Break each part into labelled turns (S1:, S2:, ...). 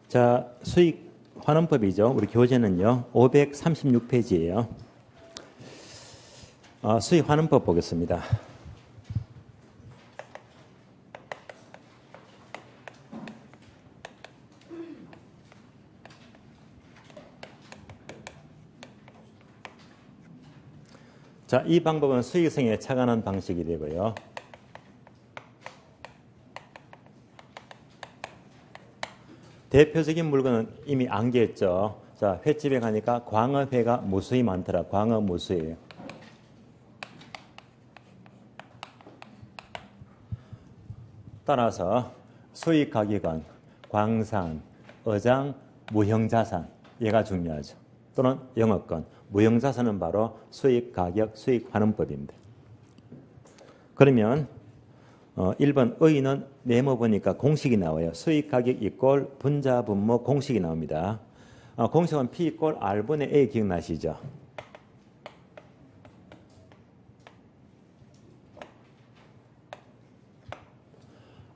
S1: 자, 수익 환원법이죠. 우리 교재는요. 536페이지예요. 수익 환원법 보겠습니다. 자, 이 방법은 수익성에 착안한 방식이 되고요. 대표적인 물건은 이미 암기했죠. 자, 횟집에 가니까 광어회가 무수히 많더라. 광어 무수예요. 따라서 수익 가격은 광산, 어장, 무형자산 얘가 중요하죠. 또는 영업권, 무형자산은 바로 수익 가격, 수익 환원법입니다. 그러면 1번 의는 네모 보니까 공식이 나와요. 수익 가격 이꼴 분자 분모 공식이 나옵니다. 공식은 P 이꼴 R분의 A 기억나시죠?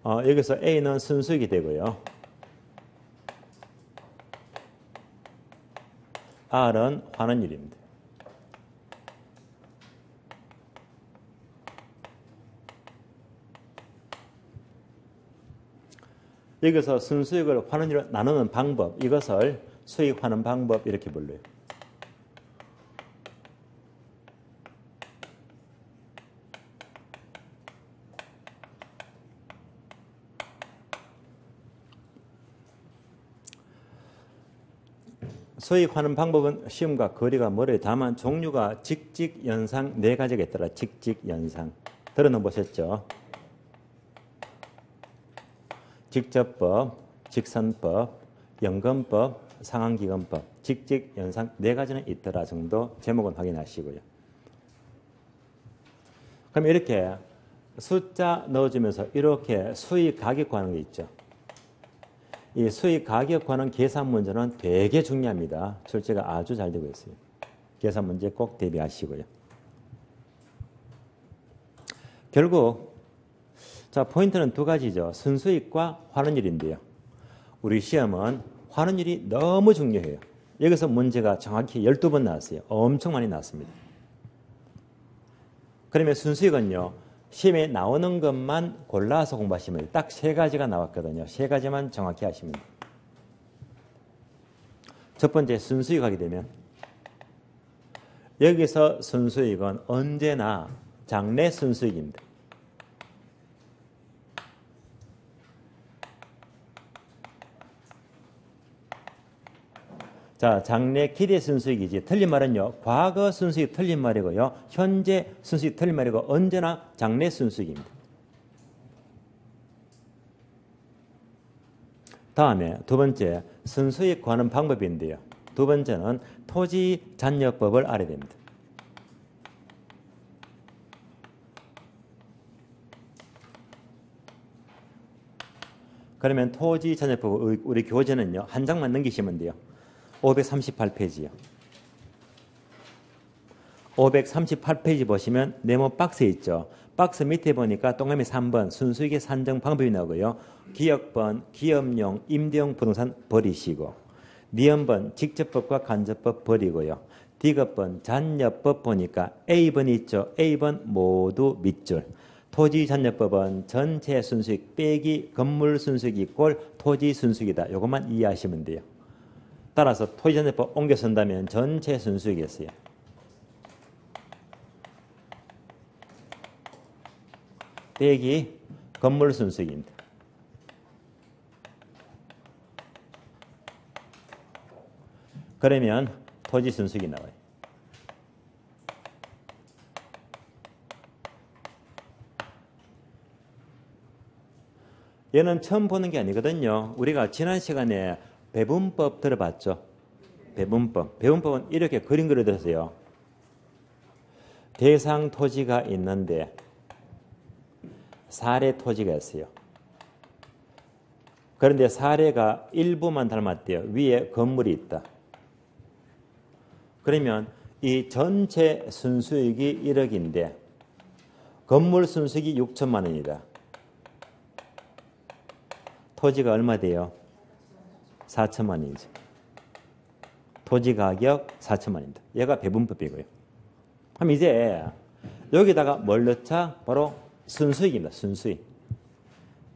S1: 여기서 A는 순수익이 되고요. R은 환원율입니다. 여기서 순수익을 환원율로 나누는 방법, 이것을 수익 환원 방법 이렇게 불러요. 수익 환원 방법은 시험과 거리가 멀어요. 다만 종류가 직직, 연상 네 가지가 있더라. 직직, 연상. 들어는 보셨죠? 직접법, 직선법, 연금법, 상환기금법, 직직, 연상 네 가지는 있더라 정도 제목은 확인하시고요. 그럼 이렇게 숫자 넣어주면서 이렇게 수익 가격 구하는 게 있죠. 이 수익 가격 구하는 계산 문제는 되게 중요합니다. 출제가 아주 잘 되고 있어요. 계산 문제 꼭 대비하시고요. 결국 자, 포인트는 두 가지죠. 순수익과 환원율인데요. 우리 시험은 환원율이 너무 중요해요. 여기서 문제가 정확히 12번 나왔어요. 엄청 많이 나왔습니다. 그러면 순수익은요. 시험에 나오는 것만 골라서 공부하시면 돼요. 딱 세 가지가 나왔거든요. 세 가지만 정확히 하시면 돼요. 첫 번째 순수익 하게 되면 여기서 순수익은 언제나 장래 순수익입니다. 자, 장래 기대 순수익이지. 틀린 말은요. 과거 순수익 틀린 말이고요. 현재 순수익 틀린 말이고 언제나 장래 순수익입니다. 다음에 두 번째 순수익 구하는 방법인데요. 두 번째는 토지 잔여법을 알아야 됩니다. 그러면 토지 잔여법 우리 교재는요. 한 장만 넘기시면 돼요. 538페이지요. 538페이지 보시면 네모 박스 있죠. 박스 밑에 보니까 동그라미 3번 순수익의 산정 방법이 나오고요. 기역번, 기업용, 임대용 부동산 버리시고 니은번, 직접법과 간접법 버리고요. 디귿번, 잔여법 보니까 A번이 있죠. A번 모두 밑줄. 토지 잔여법은 전체 순수익 빼기 건물 순수익 이꼴 토지 순수익이다. 이것만 이해하시면 돼요. 따라서 토지잔여법 옮겨 쓴다면 전체 순수익이었어요. 빼기 건물 순수익입니다. 그러면 토지 순수익이 나와요. 얘는 처음 보는 게 아니거든요. 우리가 지난 시간에 배분법 들어봤죠? 배분법. 배분법은 이렇게 그림 그려드렸어요. 대상 토지가 있는데 사례 토지가 있어요. 그런데 사례가 일부만 닮았대요. 위에 건물이 있다. 그러면 이 전체 순수익이 1억인데 건물 순수익이 6천만 원이다. 토지가 얼마 돼요? 4천만 원이죠. 토지 가격 4천만 원입니다. 얘가 배분법이고요. 그럼 이제 여기다가 뭘 넣자? 바로 순수익입니다. 순수익.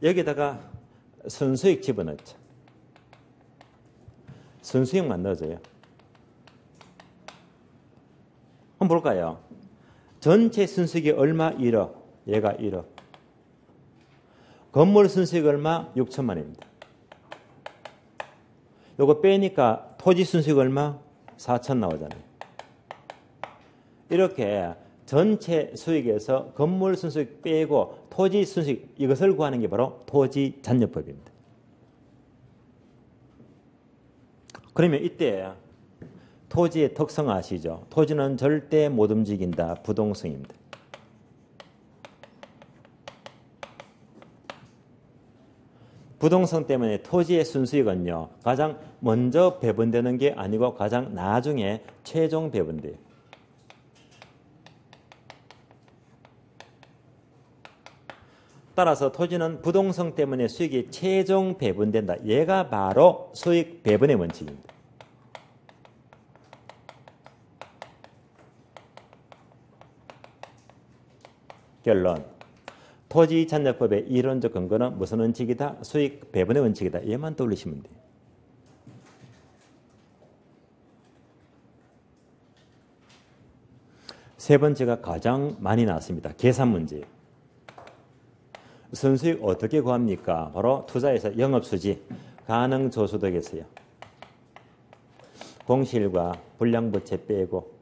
S1: 여기다가 순수익 집어넣자. 순수익만 넣어줘요. 한번 볼까요? 전체 순수익이 얼마? 1억. 얘가 1억. 건물 순수익 얼마? 6천만 원입니다. 요거 빼니까 토지 순수익 얼마? 4천 나오잖아요. 이렇게 전체 수익에서 건물 순수익 빼고 토지 순수익 이것을 구하는 게 바로 토지 잔여법입니다. 그러면 이때 토지의 특성 아시죠? 토지는 절대 못 움직인다. 부동성입니다. 부동성 때문에 토지의 순수익은요. 가장 먼저 배분되는 게 아니고 가장 나중에 최종 배분돼요. 따라서 토지는 부동성 때문에 수익이 최종 배분된다. 얘가 바로 수익 배분의 원칙입니다. 결론. 토지 잔여법의 이론적 근거는 무슨 원칙이다? 수익 배분의 원칙이다. 얘만 떠올리시면 돼요. 세 번째가 가장 많이 나왔습니다. 계산 문제. 순수익 어떻게 구합니까? 바로 투자에서 영업수지, 가능조수되겠어요. 공실과 불량부채 빼고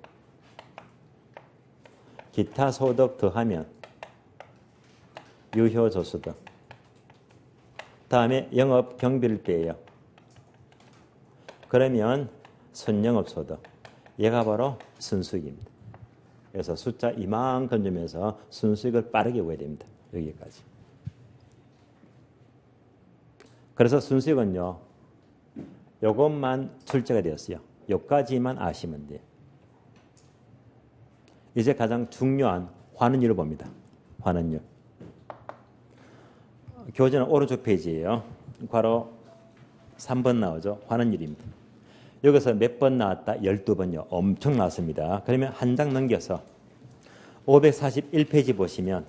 S1: 기타 소득 더하면 유효조수득. 다음에 영업 경비를 빼요. 그러면 순영업소득. 얘가 바로 순수익입니다. 그래서 숫자 이만큼 주면서 순수익을 빠르게 구해야 됩니다. 여기까지. 그래서 순수익은요. 요것만 출제가 되었어요. 요까지만 아시면 돼요. 이제 가장 중요한 환원율을 봅니다. 환원율. 교재는 오른쪽 페이지예요. 괄호 3번 나오죠. 환원율입니다. 여기서 몇 번 나왔다? 12번요. 엄청 나왔습니다. 그러면 한 장 넘겨서 541페이지 보시면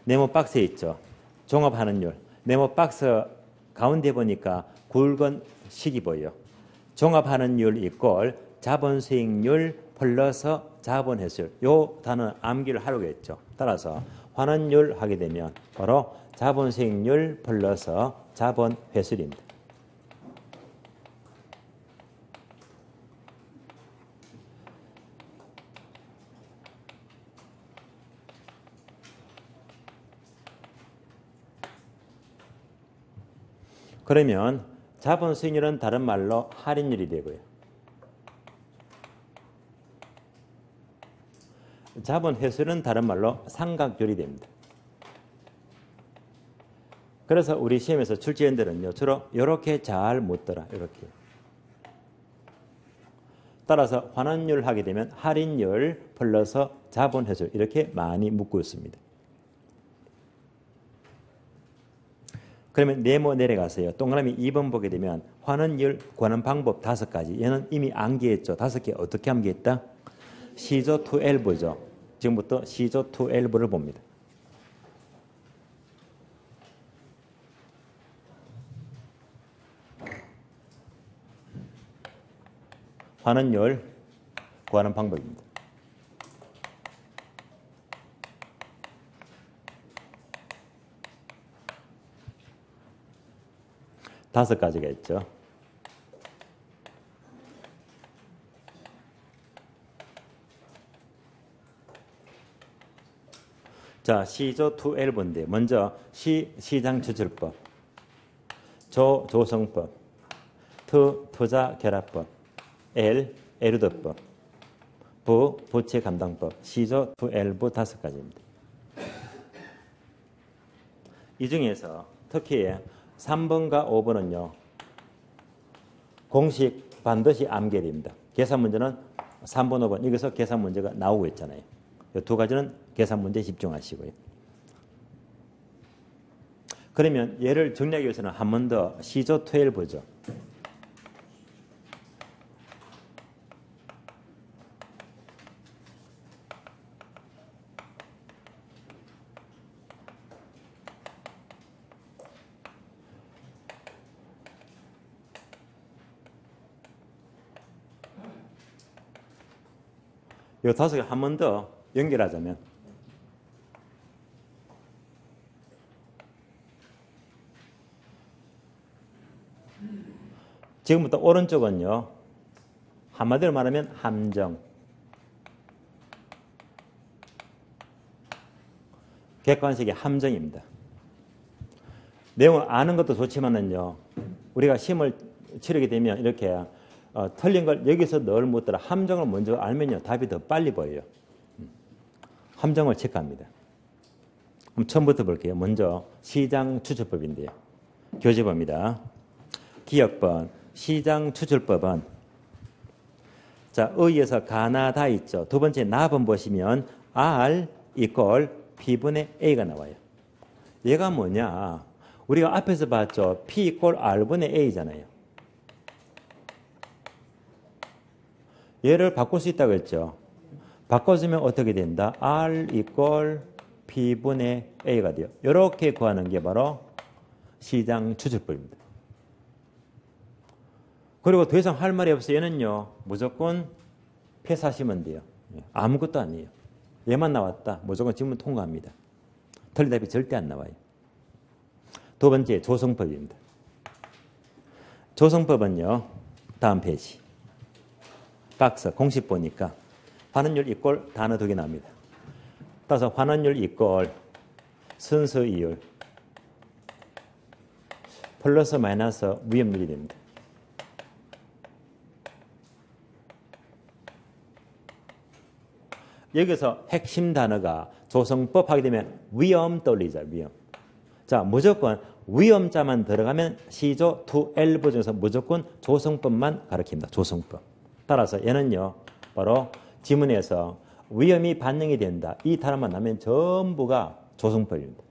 S1: 네모 박스에 있죠. 종합환원율. 네모 박스 가운데 보니까 굵은 식이 보여요. 종합환원율 이꼴 자본수익률 플러스 자본회수율. 요 단어 암기를 하려고 했죠. 따라서 환원율 하게 되면 바로 자본수익률 플러스 자본회수율입니다. 그러면 자본수익률은 다른 말로 할인율이 되고요. 자본회수율은 다른 말로 상각률이 됩니다. 그래서 우리 시험에서 출제위원들은요. 주로 이렇게 잘 묻더라. 이렇게. 따라서 환원율 하게 되면 할인율 플러스 자본회수율 이렇게 많이 묻고 있습니다. 그러면 네모 내려가세요. 동그라미 2번 보게 되면 환원율 구하는 방법 5가지. 얘는 이미 암기했죠. 5개 어떻게 암기했다? 시조 to L부죠. 지금부터 시조 to L부를 봅니다. 환원율 구하는 방법입니다. 다섯 가지가 있죠. 자, 시조 to L부인데 먼저 시장추출법, 조성법, 투자결합법, 에르드법, 부채감당법, 시조 to L부 5가지입니다. 이 중에서 특히 3번과 5번은요. 공식 반드시 암기해야 됩니다. 계산 문제는 3번, 5번 여기서 계산 문제가 나오고 있잖아요. 이 두 가지는 계산 문제에 집중하시고요. 그러면 얘를 정리하기 위해서는 한 번 더 시조2L 보죠. 이 다섯 개 한 번 더 연결하자면 지금부터 오른쪽은요. 한마디로 말하면 함정. 객관식의 함정입니다. 내용을 아는 것도 좋지만은요. 우리가 시험을 치르게 되면 이렇게 틀린 걸 여기서 늘 묻더라. 함정을 먼저 알면요. 답이 더 빨리 보여요. 함정을 체크합니다. 그럼 처음부터 볼게요. 먼저 시장 추출법인데요. 교재봅니다. 기억번 시장 추출법은 자, 의에서 가나 다 있죠. 두 번째 나번 보시면 R 이퀄 B분의 A가 나와요. 얘가 뭐냐? 우리가 앞에서 봤죠. P 이퀄 R분의 A잖아요. 얘를 바꿀 수 있다고 했죠. 바꿔주면 어떻게 된다? R 이퀄 B분의 A가 돼요. 이렇게 구하는 게 바로 시장 추출법입니다. 그리고 더 이상 할 말이 없어요. 얘는요. 무조건 패스하시면 돼요. 아무것도 아니에요. 얘만 나왔다. 무조건 지문 통과합니다. 틀린 답이 절대 안 나와요. 두 번째 조성법입니다. 조성법은요. 다음 페이지. 박스 공식 보니까 환원율 이꼴 단어 두 개 나옵니다. 따라서 환원율 이꼴 순서 이율 플러스 마이너스 위험률이 됩니다. 여기서 핵심 단어가 조성법 하게 되면 위험 떠올리자. 위험. 자, 무조건 위험자만 들어가면 시조 2L 중에서 무조건 조성법만 가르칩니다. 조성법. 따라서 얘는요. 바로 지문에서 위험이 반영이 된다. 이 단어만 나면 전부가 조성법입니다.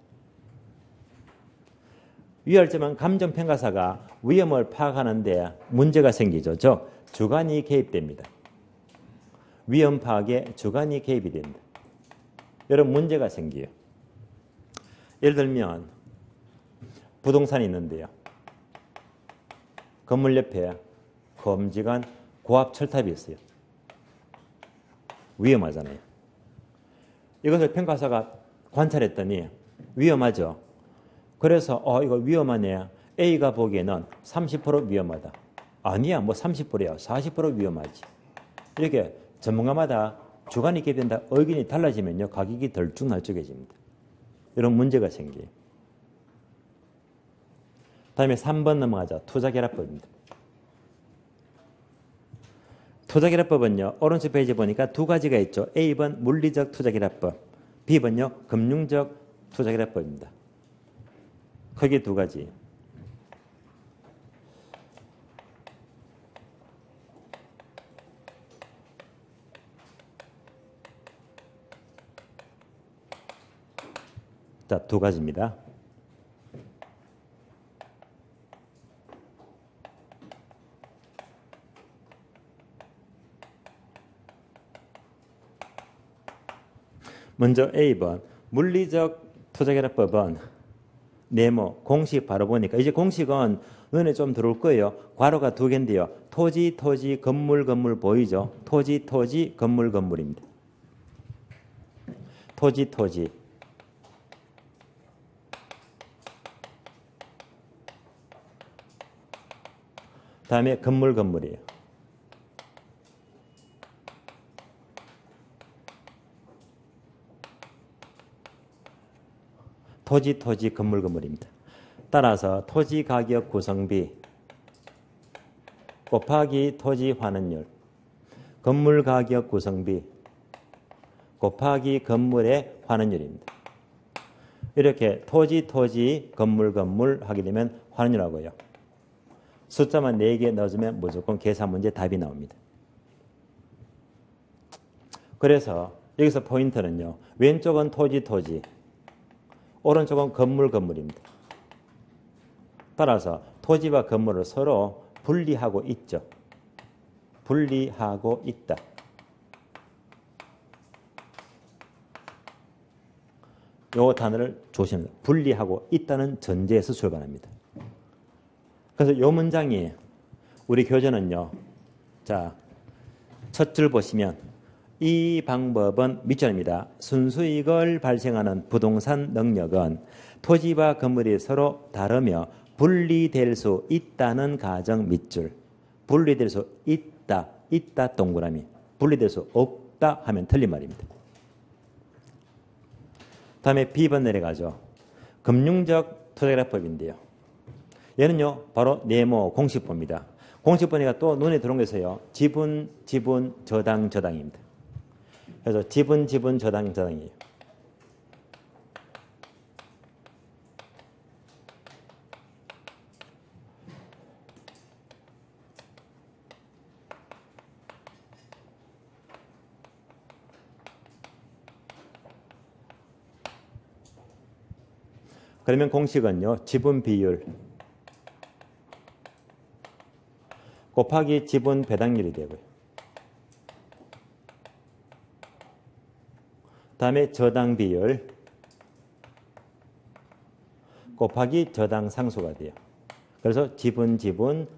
S1: 위할지만 감정평가사가 위험을 파악하는데 문제가 생기죠. 즉 주관이 개입됩니다. 위험 파악에 주관이 개입이 됩니다. 여러분 문제가 생겨요. 예를 들면 부동산이 있는데요. 건물 옆에 검지간 고압 철탑이 있어요. 위험하잖아요. 이것을 평가사가 관찰했더니 위험하죠. 그래서 이거 위험하네. A가 보기에는 30% 위험하다. 아니야. 뭐 30%야. 40% 위험하지. 이렇게 전문가마다 주관이 개입된다. 의견이 달라지면요. 가격이 덜쭉날쭉해집니다. 이런 문제가 생겨요. 다음에 3번 넘어가자. 투자결합법입니다. 투자결합법은요. 오른쪽 페이지 보니까 두 가지가 있죠. A번 물리적 투자결합법, B번요. 금융적 투자결합법입니다. 크게 두 가지. 자, 두 가지입니다. 먼저 A번 물리적 투자결합법은 네모 공식 바로 보니까 이제 공식은 눈에 좀 들어올 거예요. 괄호가 두 개인데요. 토지 건물 보이죠? 토지 건물입니다. 토지 다음에 건물이에요. 토지 건물입니다. 따라서 토지 가격 구성비 곱하기 토지 환원율, 건물 가격 구성비 곱하기 건물의 환원율입니다. 이렇게 토지 건물 하게 되면 환원율하고요. 숫자만 4개 넣어주면 무조건 계산 문제 답이 나옵니다. 그래서 여기서 포인트는요. 왼쪽은 토지 오른쪽은 건물입니다. 따라서 토지와 건물을 서로 분리하고 있죠. 분리하고 있다. 요 단어를 조심합니다. 분리하고 있다는 전제에서 출발합니다. 그래서 요 문장이 우리 교재는요. 자, 첫 줄 보시면 이 방법은 밑줄입니다. 순수이익을 발생하는 부동산 능력은 토지와 건물이 서로 다르며 분리될 수 있다는 가정 밑줄. 분리될 수 있다. 있다 동그라미. 분리될 수 없다 하면 틀린 말입니다. 다음에 B번 내려가죠. 금융적 투자계약법인데요. 얘는요. 바로 네모 공시법입니다. 공시법이니까 또 눈에 들어온 것이요. 지분, 저당, 저당입니다. 그래서 지분, 저당, 저당이에요. 그러면 공식은요. 지분 비율 곱하기 지분 배당률이 되고요. 다음에 저당 비율 곱하기 저당 상수가 돼요. 그래서 지분,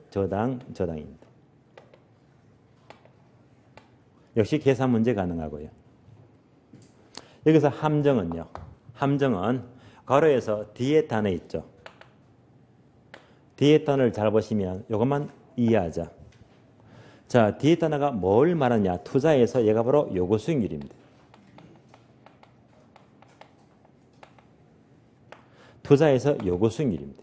S1: 저당, 저당입니다. 역시 계산 문제 가능하고요. 여기서 함정은요. 함정은 가로에서 뒤에 단어 있죠. 뒤에 단어를 잘 보시면 이것만 이해하자. 자, 뒤에 단어가 뭘 말하냐. 투자에서 얘가 바로 요구 수익률입니다. 투자에서 요구 수익률입니다.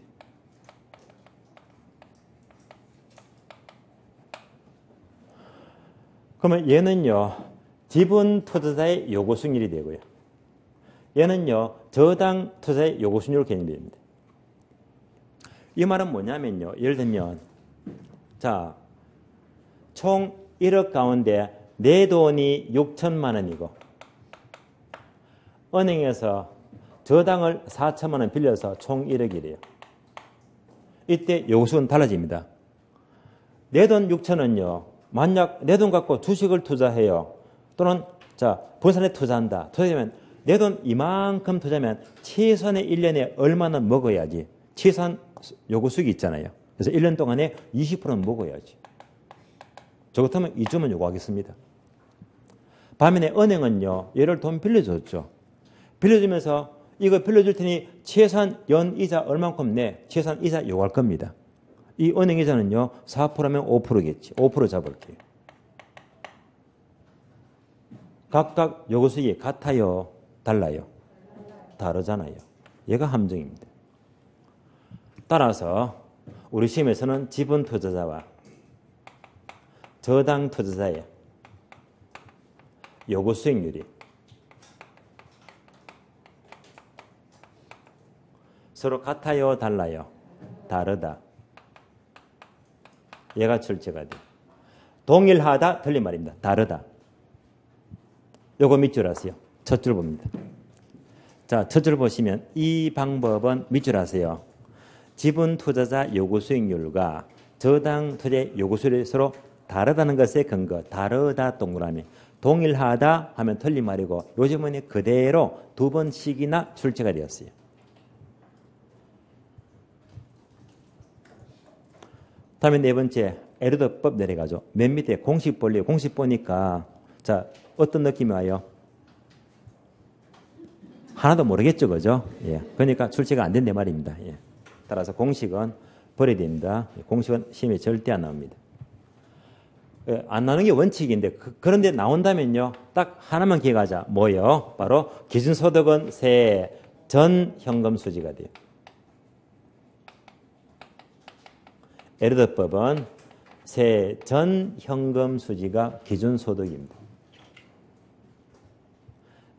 S1: 그러면 얘는요. 지분 투자자의 요구 수익률이 되고요. 얘는요. 저당 투자의 요구 수익률 개념입니다. 이 말은 뭐냐면요. 예를 들면 자, 총 1억 가운데 내 돈이 6천만 원이고 은행에서 저당을 4천만 원 빌려서 총 1억이래요. 이때 요구수는 달라집니다. 내 돈 6천 원요. 만약 내 돈 갖고 주식을 투자해요. 또는 자 부산에 투자한다. 투자하면 내 돈 이만큼 투자하면 최소한의 1년에 얼마나 먹어야지. 최소한 요구수익이 있잖아요. 그래서 1년 동안에 20%는 먹어야지. 저 같으면 2점은 요구하겠습니다. 반면에 은행은요. 얘를 돈 빌려줬죠. 빌려주면서 이거 빌려줄 테니 최소한 연이자 얼만큼 내 최소한 이자 요구할 겁니다. 이 은행 이자는요. 4%면 5%겠지. 5% 잡을게요. 각각 요구수익이 같아요? 달라요? 다르잖아요. 얘가 함정입니다. 따라서 우리 시험에서는 지분 투자자와 저당 투자자의 요구 수익률이 서로 같아요? 달라요? 다르다. 얘가 출제가 돼. 동일하다? 틀린 말입니다. 다르다. 요거 밑줄 하세요. 첫 줄 봅니다. 자, 첫 줄 보시면 이 방법은 밑줄 하세요. 지분 투자자 요구 수익률과 저당 투자의 요구 수익률이 서로 다르다는 것에 근거. 다르다 동그라미. 동일하다 하면 틀린 말이고 요즘은 그대로 두 번씩이나 출제가 되었어요. 다음에 네 번째 에르더법 내려가죠. 맨 밑에 공식 볼래요. 공식 보니까 자 어떤 느낌이 와요? 하나도 모르겠죠, 그죠? 예. 그러니까 출제가 안 된다 말입니다. 예. 따라서 공식은 버려야 됩니다. 공식은 시험에 절대 안 나옵니다. 예, 안 나오는 게 원칙인데 그런데 나온다면요, 딱 하나만 기억하자. 뭐요? 바로 기준소득은 세 전 현금 수지가 돼요. 에르더법은 세 전 현금 수지가 기준소득입니다.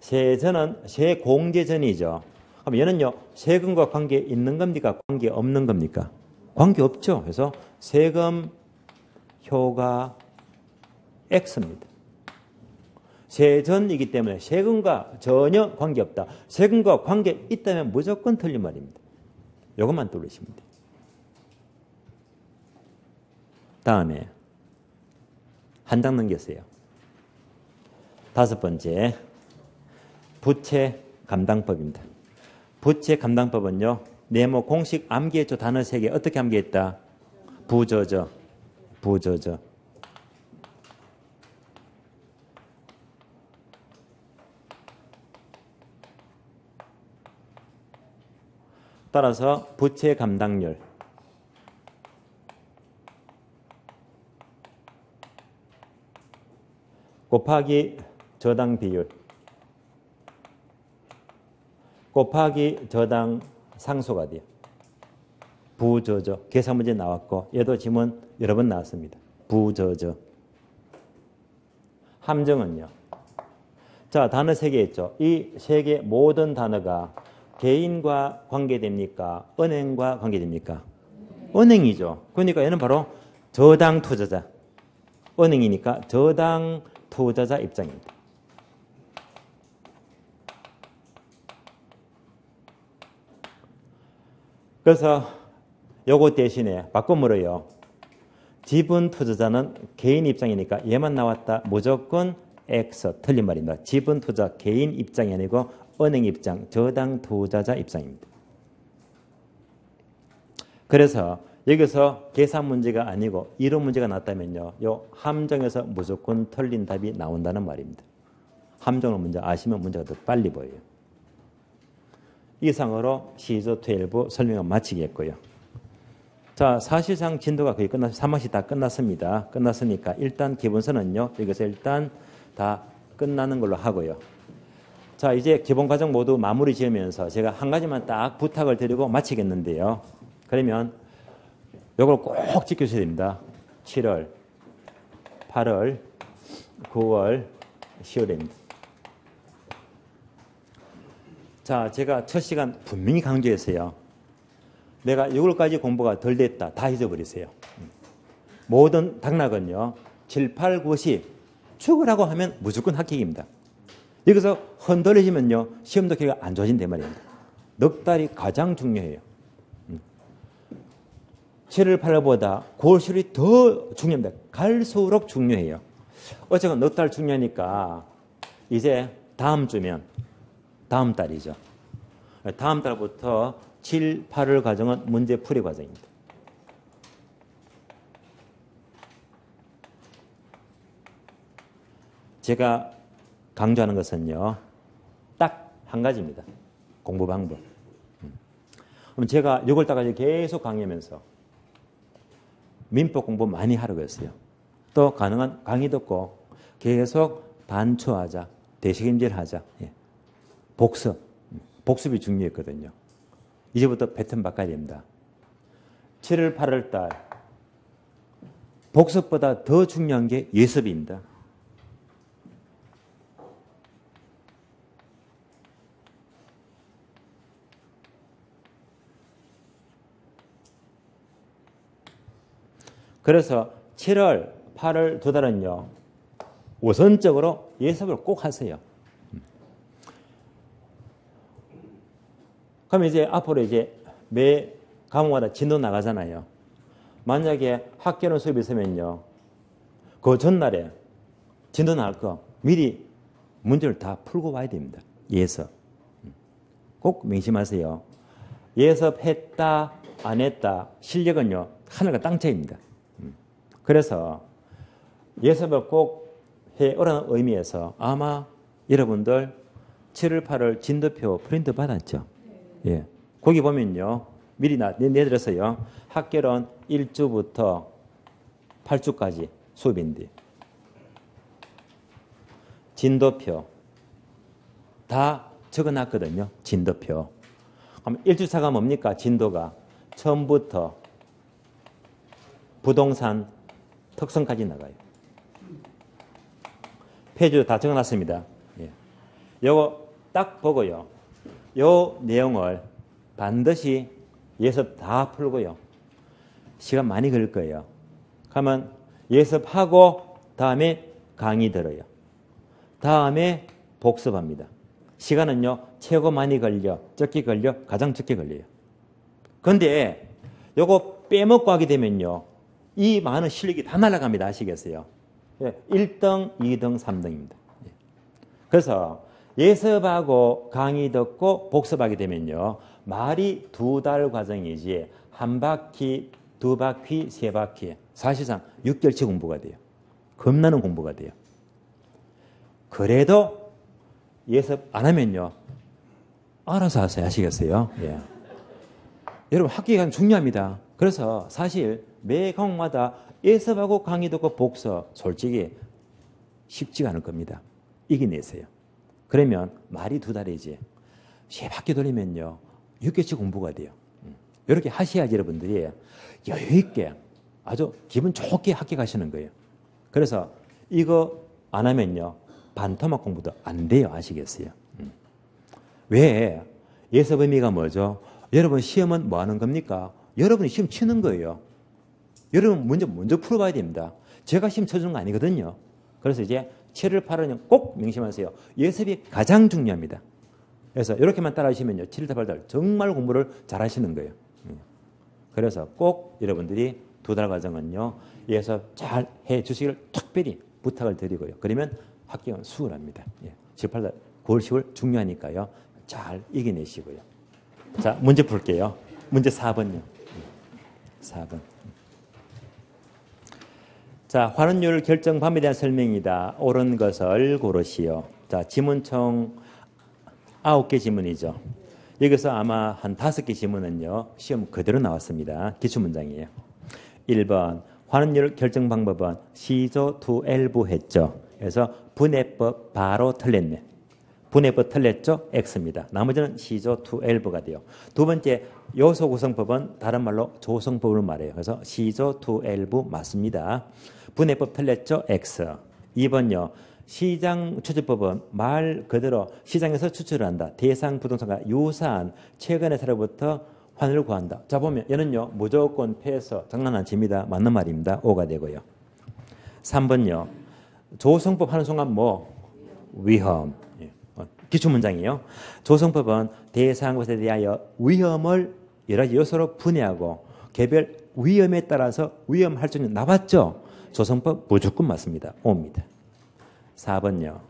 S1: 세전은 세공제전이죠. 그럼 얘는요, 세금과 관계 있는 겁니까? 관계 없는 겁니까? 관계 없죠. 그래서 세금 효과 X입니다. 세전이기 때문에 세금과 전혀 관계 없다. 세금과 관계 있다면 무조건 틀린 말입니다. 이것만 뚫으시면 돼요. 다음에 한 장 넘겼어요. 5번째, 부채 감당법입니다. 부채 감당법은요, 네모 공식 암기했죠. 단어 3개. 어떻게 암기했다? 부저저, 부저저. 따라서 부채 감당률 곱하기 저당 비율 곱하기 저당 상수가 돼요. 부저저. 계산 문제 나왔고 얘도 지문 여러 번 나왔습니다. 부저저. 함정은요. 자, 단어 3개 있죠. 이 3개 모든 단어가 개인과 관계됩니까? 은행과 관계됩니까? 은행이죠. 그러니까 얘는 바로 저당 투자자. 은행이니까 저당 투자자 입장입니다. 그래서 요거 대신에 바꿔 물어요. 지분 투자자는 개인 입장이니까 얘만 나왔다. 무조건 X. 틀린 말입니다. 지분 투자 개인 입장이 아니고 은행 입장, 저당 투자자 입장입니다. 그래서 여기서 계산 문제가 아니고 이론 문제가 났다면요. 요 함정에서 무조건 틀린 답이 나온다는 말입니다. 함정을 먼저 아시면 문제가 더 빨리 보여요. 이상으로 시저 12 설명을 마치겠고요. 자, 사실상 진도가 거의 끝났어요. 3학시 다 끝났습니다. 끝났으니까 일단 기본서는요. 여기서 일단 다 끝나는 걸로 하고요. 자, 이제 기본 과정 모두 마무리 지으면서 제가 한 가지만 딱 부탁을 드리고 마치겠는데요. 그러면 이걸 꼭 지켜주셔야 됩니다. 7월, 8월, 9월, 10월입니다. 자, 제가 첫 시간 분명히 강조했어요. 내가 6월까지 공부가 덜 됐다. 다 잊어버리세요. 모든 당락은요. 7, 8, 9, 10 죽으라고 하면 무조건 합격입니다. 여기서 흔들리시면요. 시험도 결과가 안 좋아진단 말입니다. 넉 달이 가장 중요해요. 7월, 8월보다 9월, 10월이 더 중요합니다. 갈수록 중요해요. 어쨌든 넉 달 중요하니까 이제 다음 주면 다음 달이죠. 다음 달부터 7, 8월 과정은 문제풀이 과정입니다. 제가 강조하는 것은요. 딱 한 가지입니다. 공부 방법. 그럼 제가 6월달까지 계속 강의하면서 민법 공부 많이 하려고 했어요. 또 가능한 강의 듣고 계속 반추하자. 대책임질하자. 복습. 복습이 중요했거든요. 이제부터 패턴 바꿔야 됩니다. 7월, 8월 달 복습보다 더 중요한 게 예습입니다. 그래서 7월, 8월 2달은요. 우선적으로 예습을 꼭 하세요. 그럼 이제 앞으로 이제 매 과목마다 진도 나가잖아요. 만약에 학교는 수업이 있으면요. 그 전날에 진도 나갈 거 미리 문제를 다 풀고 와야 됩니다. 예습. 꼭 명심하세요. 예습했다, 안 했다. 실력은요. 하늘과 땅 차이입니다. 그래서 예습을 꼭 해오라는 의미에서 아마 여러분들 7월, 8월 진도표 프린트 받았죠? 예. 거기 보면요. 미리 내드렸어요. 학교는 1주부터 8주까지 수업인데 진도표 다 적어놨거든요. 진도표. 그럼 1주차가 뭡니까? 진도가 처음부터 부동산 특성까지 나가요. 페이지도 다 적어놨습니다. 예. 요거 딱 보고요. 요 내용을 반드시 예습 다 풀고요. 시간 많이 걸릴 거예요. 그러면 예습하고 다음에 강의 들어요. 다음에 복습합니다. 시간은요. 최고 많이 걸려, 적게 걸려, 가장 적게 걸려요. 그런데 요거 빼먹고 하게 되면요. 이 많은 실력이 다 날아갑니다. 아시겠어요? 1등, 2등, 3등입니다. 그래서 예습하고 강의 듣고 복습하게 되면요. 말이 2달 과정이지 한 바퀴, 2바퀴, 3바퀴 사실상 6개월치 공부가 돼요. 겁나는 공부가 돼요. 그래도 예습 안 하면요. 알아서 하세요. 아시겠어요? 예. 여러분 학기 기간 중요합니다. 그래서 사실 매 과목마다 예습하고 강의 듣고 복습 솔직히 쉽지가 않을 겁니다. 이겨내세요. 그러면 말이 2달이지 3바퀴 돌리면요. 6개월치 공부가 돼요. 이렇게 하셔야지 여러분들이 여유 있게 아주 기분 좋게 학교 가시는 거예요. 그래서 이거 안 하면요. 반토막 공부도 안 돼요. 아시겠어요? 왜? 예습 의미가 뭐죠? 여러분 시험은 뭐 하는 겁니까? 여러분이 시험 치는 거예요. 여러분 먼저 풀어봐야 됩니다. 제가 시험 쳐주는 거 아니거든요. 그래서 이제 7월, 8월은 꼭 명심하세요. 예습이 가장 중요합니다. 그래서 이렇게만 따라하시면요. 7월, 8월 정말 공부를 잘 하시는 거예요. 그래서 꼭 여러분들이 2달 과정은요. 예습 잘 해주시기를 특별히 부탁을 드리고요. 그러면 합격은 수월합니다. 7, 8달, 9월, 10월 중요하니까요. 잘 이겨내시고요. 자, 문제 풀게요. 문제 4번요. 4번. 자, 환원율 결정 방법에 대한 설명이다. 옳은 것을 고르시오. 자, 지문 총 9개 지문이죠. 여기서 아마 한 5개 지문은요. 시험 그대로 나왔습니다. 기출문장이에요. 1번 환원율 결정 방법은 시조 투 엘부 했죠. 그래서 분해법 바로 틀렸네. 분해법 틀렸죠? X입니다. 나머지는 시조 투 엘부가 돼요. 두 번째 요소 구성법은 다른 말로 조성법을 말해요. 그래서 시조 투 엘부 맞습니다. 분해법 틀렸죠? X. 2번요. 시장 추출법은 말 그대로 시장에서 추출을 한다. 대상 부동산과 유사한 최근의 사례부터 환율을 구한다. 자 보면 얘는요. 무조건 패서 장난 안 칩니다. 맞는 말입니다. O가 되고요. 3번요. 조성법 하는 순간 뭐? 위험. 기출문장이에요. 조성법은 대상 것에 대하여 위험을 여러 가지 요소로 분해하고 개별 위험에 따라서 위험할 수 있는 나왔죠. 조성법 무조건 맞습니다. O입니다. 4번요.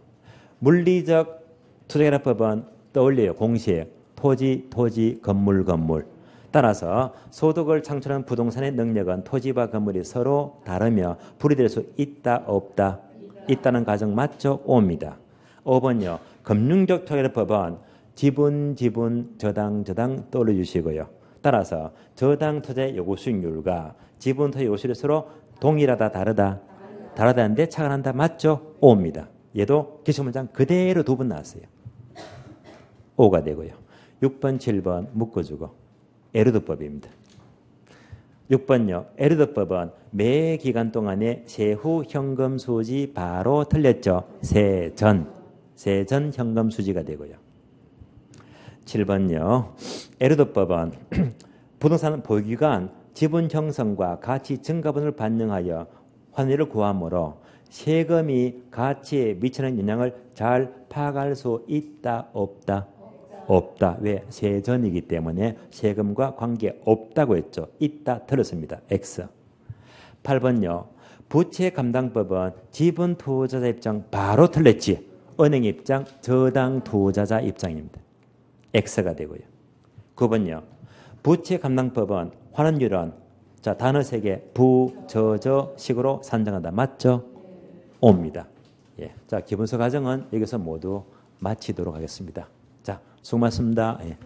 S1: 물리적 투자계략법은 떠올려요. 공식 토지, 건물. 따라서 소득을 창출하는 부동산의 능력은 토지와 건물이 서로 다르며 분리될 수 있다, 없다? 있다는 가정 맞죠? O입니다. 5번요. 금융적 투자계략법은 지분, 저당 떠올려주시고요. 따라서 저당 투자의 요구 수익률과 지분 투자 요구 수익률이 서로 동일하다, 다르다? 다르다는데 차가 난다. 맞죠? O입니다. 얘도 기출문장 그대로 2번 나왔어요. O가 되고요. 6번, 7번 묶어주고 에르드법입니다. 6번요. 에르드법은 매 기간 동안에 세후 현금 수지 바로 틀렸죠. 세전 현금 수지가 되고요. 7번요. 에르드법은 부동산 보유기간 지분 형성과 가치 증가분을 반영하여 환율을 구하므로 세금이 가치에 미치는 영향을 잘 파악할 수 있다, 없다? 없다. 왜? 세전이기 때문에 세금과 관계 없다고 했죠. 있다 틀렸습니다. X. 8번요. 부채 감당법은 지분 투자자 입장 바로 틀렸지. 은행 입장, 저당 투자자 입장입니다. X가 되고요. 9번요. 부채 감당법은 환원율은 자 단어 3개 부, 저 식으로 산정한다. 맞죠? O입니다. 예. 자 기본서 과정은 여기서 모두 마치도록 하겠습니다. 자 수고 많습니다. 예.